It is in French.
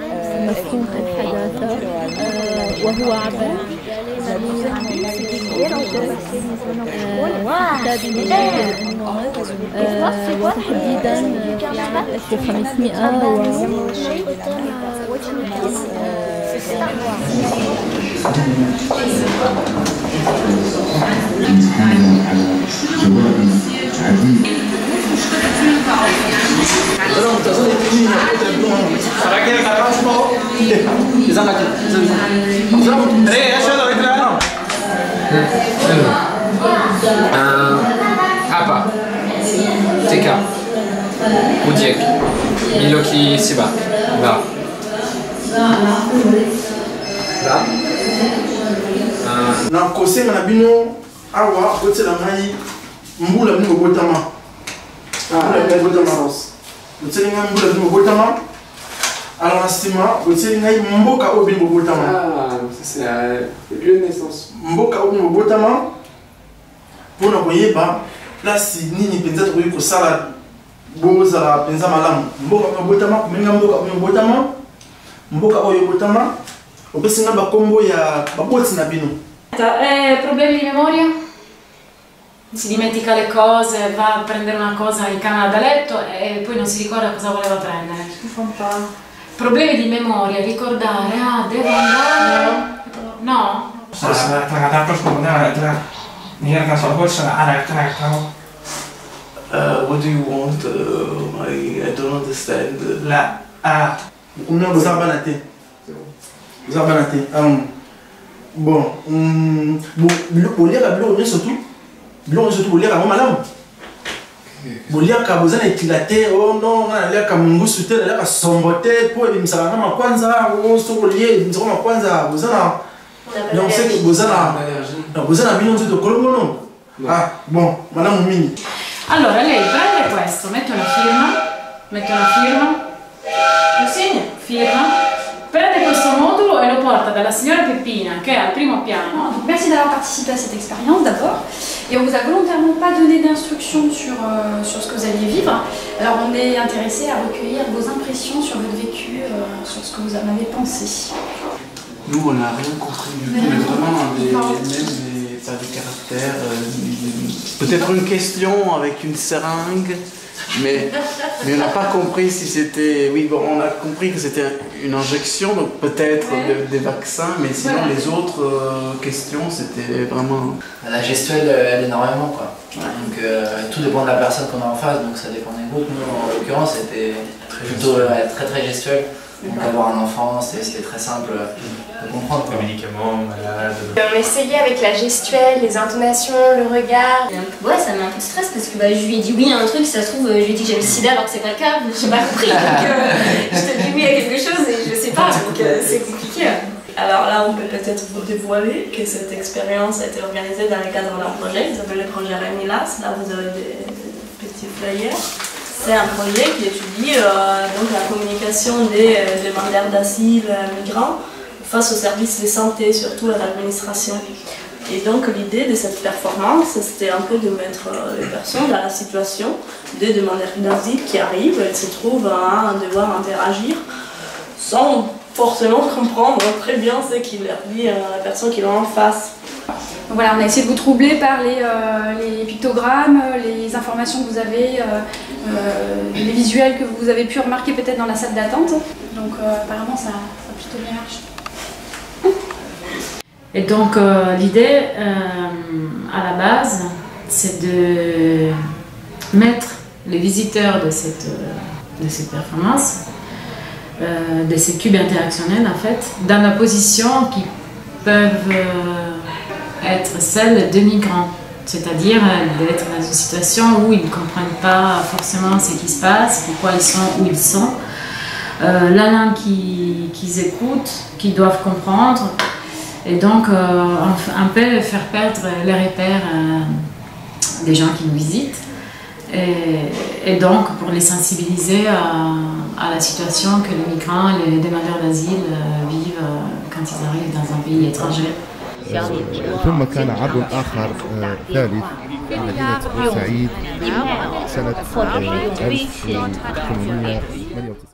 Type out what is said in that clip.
مفهوم الحداثة وهو عبر وتحديدا في عام APA, TK, Udiek, Miloki Siba, Va. Na kosenga na bino awa kotela ngai mbula bino botama. Botama mbula bino botama. Alors Astima, boteli ngai mboka o bino botama. Ah, c'est le lieu de naissance. Mboka o bino botama. Pona koyeba place nini penza to ko sala boza penza malamu. Mboka o botama, menga mboka o botama. Mboka o botama. Opesinga ba kombo ya baboti na bino. Problemi di memoria? Si dimentica le cose, va a prendere una cosa in camera da letto e poi non si ricorda cosa voleva prendere. Problemi di memoria, ricordare, devo andare... No? What do you want? I don't understand. Vous avez bon, vous lire la blonde surtout. Blonde surtout, vous lire la maman. Vous lire que vous avez éclaté, oh non, on a l'air comme vous soutenez, on a l'air comme somboté, pour les misalas, ma kwanza, ou sur le lié, nous avons ma kwanza, vous avez. Donc c'est que vous avez mis de Colombo. Ah, bon, madame Mini. Allora lei prende questo, mette una firma, lo segna, firma. Prende questo modulo et le porta dalla signora Peppina qui est al primo piano. Donc, merci d'avoir participé à cette expérience d'abord. Et on vous a volontairement pas donné d'instructions sur ce que vous alliez vivre. Alors on est intéressé à recueillir vos impressions sur votre vécu, sur ce que vous en avez pensé. Nous on n'a rien compris du tout, mais vraiment des caractères. Peut-être une question avec une seringue. Mais on n'a pas compris si c'était... Oui, bon, on a compris que c'était une injection, donc peut-être des vaccins, mais sinon les autres questions, c'était vraiment... La gestuelle aide énormément, quoi. Donc tout dépend de la personne qu'on a en face, donc ça dépend des groupes. Nous, en l'occurrence, c'était plutôt très gestuel. Donc avoir un enfant, c'était très simple de comprendre. Les médicaments, malade... On essayait avec la gestuelle, les intonations, le regard. Ouais, ça m'a un peu de stress parce que je lui ai dit oui à un truc, ça se trouve, je lui ai dit que j'avais le sida alors que c'est pas le cas, j'ai pas compris. Donc je te dis oui à quelque chose et je sais pas, donc c'est compliqué. Alors là, on peut peut-être vous dévoiler que cette expérience a été organisée dans le cadre d'un projet qui s'appelle le projet Remilas. Là, vous avez des petits flyers. C'est un projet qui étudie donc la communication des demandeurs d'asile migrants face aux services de santé, surtout à l'administration. Et donc l'idée de cette performance, c'était un peu de mettre les personnes dans la situation des demandeurs d'asile qui arrivent, elles se trouvent à devoir interagir sans forcément comprendre très bien ce qu'il leur dit la personne qui est en face. Donc voilà, on a essayé de vous troubler par les pictogrammes, les informations que vous avez, les visuels que vous avez pu remarquer peut-être dans la salle d'attente. Donc apparemment ça a plutôt bien marché. Et donc l'idée à la base, c'est de mettre les visiteurs de cette performance, de ces cubes interactionnels en fait, dans la position qui peuvent être celle de migrants, c'est-à-dire d'être dans une situation où ils ne comprennent pas forcément ce qui se passe, pourquoi ils sont où ils sont, la langue qu'ils écoutent, qu'ils doivent comprendre, et donc un peu faire perdre les repères des gens qui nous visitent, et donc pour les sensibiliser à la situation que les migrants, les demandeurs d'asile vivent quand ils arrivent dans un pays étranger. ثم كان عرض آخر ثالث في مدينة بورسعيد سنة 1898.